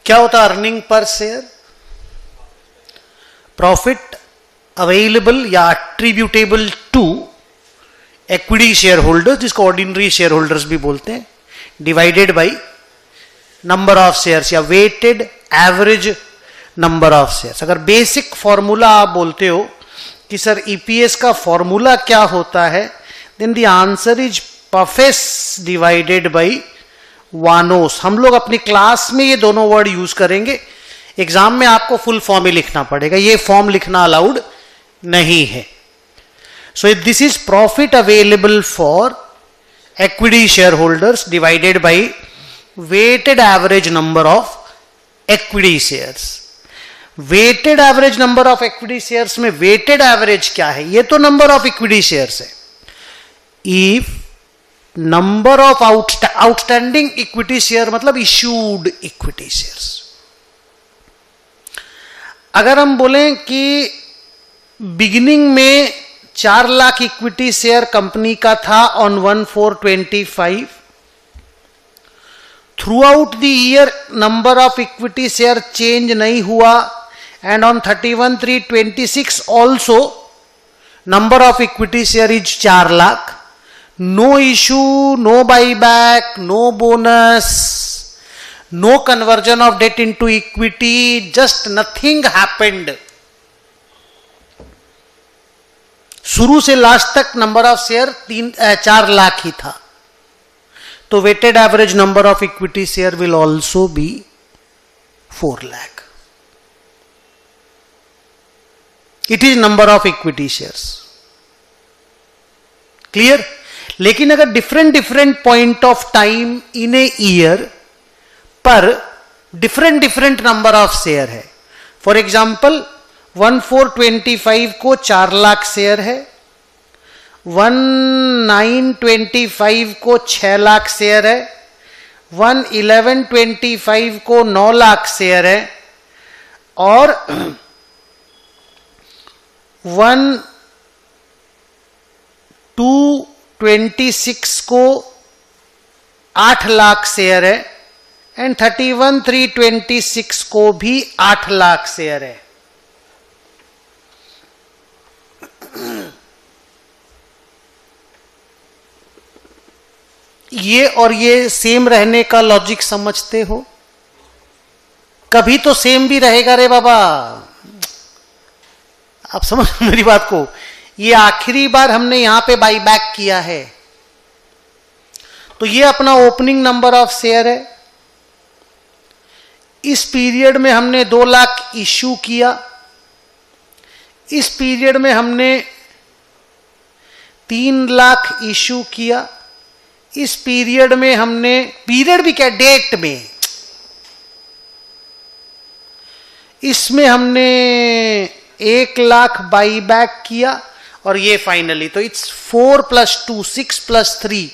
क्या होता है earning per share? Profit available या attributable to equity share holders, जिसको ऑर्डिनरी शेयर होल्डर्स भी बोलते हैं, divided by number of shares या weighted average number of shares. अगर बेसिक फॉर्मूला आप बोलते हो कि सर ईपीएस का फॉर्मूला क्या होता है, then the answer is PFES divided by वानोस। हम लोग अपनी क्लास में ये दोनों वर्ड यूज करेंगे, एग्जाम में आपको फुल फॉर्म ही लिखना पड़ेगा, ये फॉर्म लिखना अलाउड नहीं है। So this is profit available for equity shareholders divided by weighted average number of equity shares। weighted average number of equity shares में weighted average क्या है? ये तो number of equity shares है। if number of outstanding equity share मतलब issued equity shares, अगर हम बोलें कि बिगिनिंग में 4 लाख इक्विटी शेयर कंपनी का था on 1/4/25, throughout the year number of equity share change नहीं हुआ, and on 31/3/26 also number of equity share is 4 lakh, no issue, no buyback, no bonus, no conversion of debt into equity, just nothing happened. शुरू से last तक number of share 4 lakh ही था, तो weighted average number of equity share will also be 4 lakh. It is number of equity shares, clear? लेकिन अगर different point of time in a year पर different number of share है, for example 1/4/25 को 4 lakh share है, 1/9/25 को 6 लाख शेयर है, 1/11/25 को 9 lakh share है, और 1/2/26 को 8 लाख शेयर है, एंड 31/3/26 को भी 8 लाख शेयर है। ये और ये सेम रहने का लॉजिक समझते हो? कभी तो सेम भी रहेगा रे बाबा, आप समझ मेरी बात को। ये आखिरी बार हमने यहां पे बाई बैक किया है, तो ये अपना ओपनिंग नंबर ऑफ शेयर है। इस पीरियड में हमने 2 लाख इश्यू किया, इस पीरियड में हमने 3 लाख इश्यू किया, इस पीरियड में हमने, पीरियड भी क्या, डेट में, इसमें हमने 1 लाख बाई बैक किया, और ये फाइनली, तो इट्स 4 + 2 6 + 3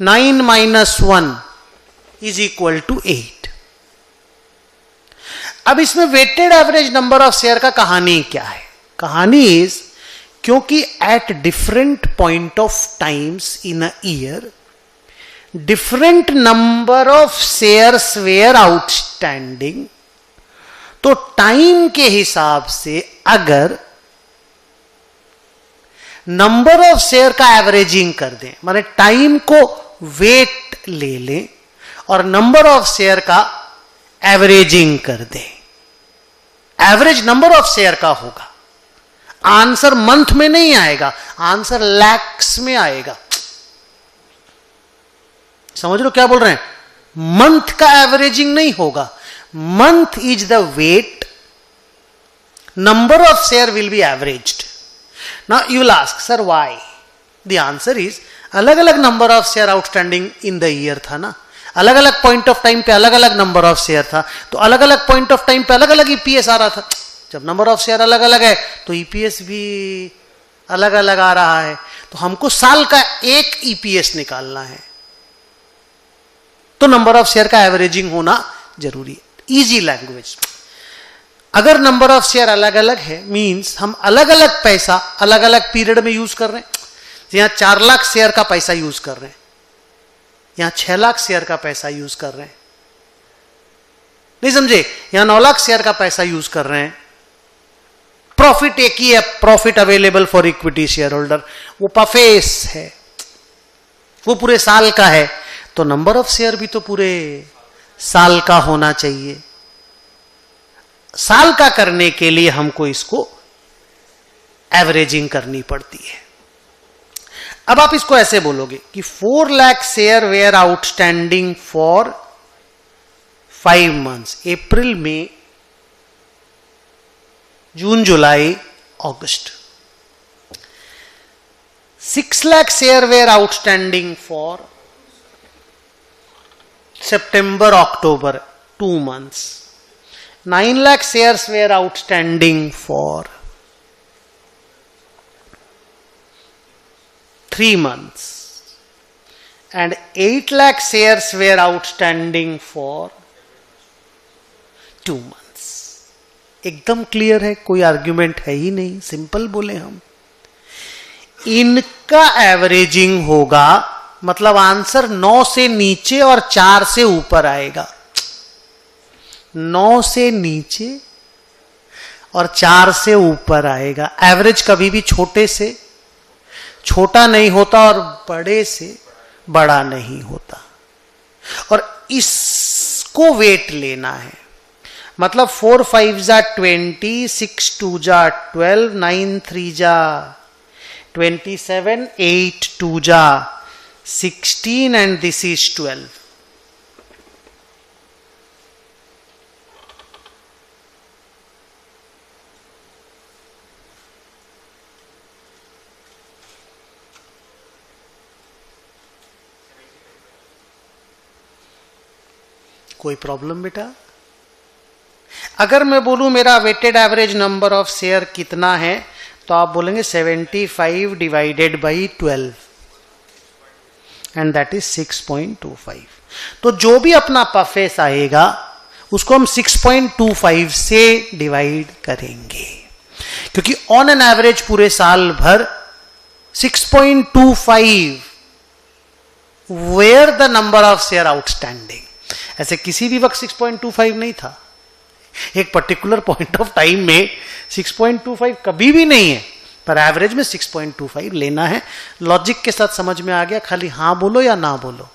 9 - 1 इज इक्वल टू 8। अब इसमें weighted average number of share का कहानी क्या है? कहानी इज, क्योंकि at different point of times in a year different number of shares were outstanding, तो टाइम के हिसाब से अगर नंबर ऑफ शेयर का एवरेजिंग कर दें, माने टाइम को वेट ले लें और नंबर ऑफ शेयर का एवरेजिंग कर दें, एवरेज नंबर ऑफ शेयर का होगा। आंसर मंथ में नहीं आएगा, आंसर लैक्स में आएगा। समझ लो क्या बोल रहे हैं? मंथ का एवरेजिंग नहीं होगा, month is the weight, number of share will be averaged. Now you will ask, sir why? The answer is, अलग अलग number of share outstanding in the year था ना, अलग अलग पॉइंट ऑफ टाइम पे अलग अलग नंबर ऑफ शेयर था, तो अलग अलग पॉइंट ऑफ टाइम पे अलग अलग ईपीएस आ रहा था। जब नंबर ऑफ शेयर अलग अलग है तो ईपीएस भी अलग अलग आ रहा है, तो हमको साल का एक ईपीएस निकालना है, तो नंबर ऑफ शेयर का एवरेजिंग होना जरूरी है। इजी लैंग्वेज, अगर नंबर ऑफ शेयर अलग अलग है मींस हम अलग अलग पैसा अलग अलग पीरियड में यूज कर रहे हैं। यहां 4 लाख शेयर का पैसा यूज कर रहे हैं, यहां 6 लाख शेयर का पैसा यूज कर रहे हैं, नहीं समझे? यहां 9 लाख शेयर का पैसा यूज कर रहे हैं, प्रॉफिट एक ही है, profit available for equity share holder, वो पफेस है, वो पूरे साल का है, तो नंबर ऑफ शेयर भी तो पूरे साल का होना चाहिए। साल का करने के लिए हमको इसको एवरेजिंग करनी पड़ती है। अब आप इसको ऐसे बोलोगे कि 4 lakh share were outstanding for 5 months, April, May, June, July, August. 6 lakh share were outstanding for September, October, 2 months। 9 lakh shares were outstanding for 3 months, and 8 lakh shares were outstanding for 2 months। एकदम क्लियर है, कोई आर्ग्यूमेंट है ही नहीं, simple बोले हम। इनका averaging होगा, मतलब आंसर 9 से नीचे और 4 से ऊपर आएगा। 9 से नीचे और 4 से ऊपर आएगा। एवरेज कभी भी छोटे से छोटा नहीं होता और बड़े से बड़ा नहीं होता, और इसको वेट लेना है। मतलब 4 5 जा 20, 6 2 जा 12, 9 3 जा 27, 8 2 जा 16, and this is 12। कोई प्रॉब्लम बेटा? अगर मैं बोलूं मेरा weighted average number of share कितना है, तो आप बोलेंगे 75 divided by 12, and that is 6.25। तो जो भी अपना पफेस आएगा उसको हम 6.25 से डिवाइड करेंगे, क्योंकि ऑन एन एवरेज पूरे साल भर 6.25 were the number of share outstanding. ऐसे किसी भी वक्त 6.25 नहीं था, एक पर्टिकुलर पॉइंट ऑफ टाइम में 6.25 कभी भी नहीं है, पर एवरेज में 6.25 लेना है। लॉजिक के साथ समझ में आ गया? खाली हाँ बोलो या ना बोलो।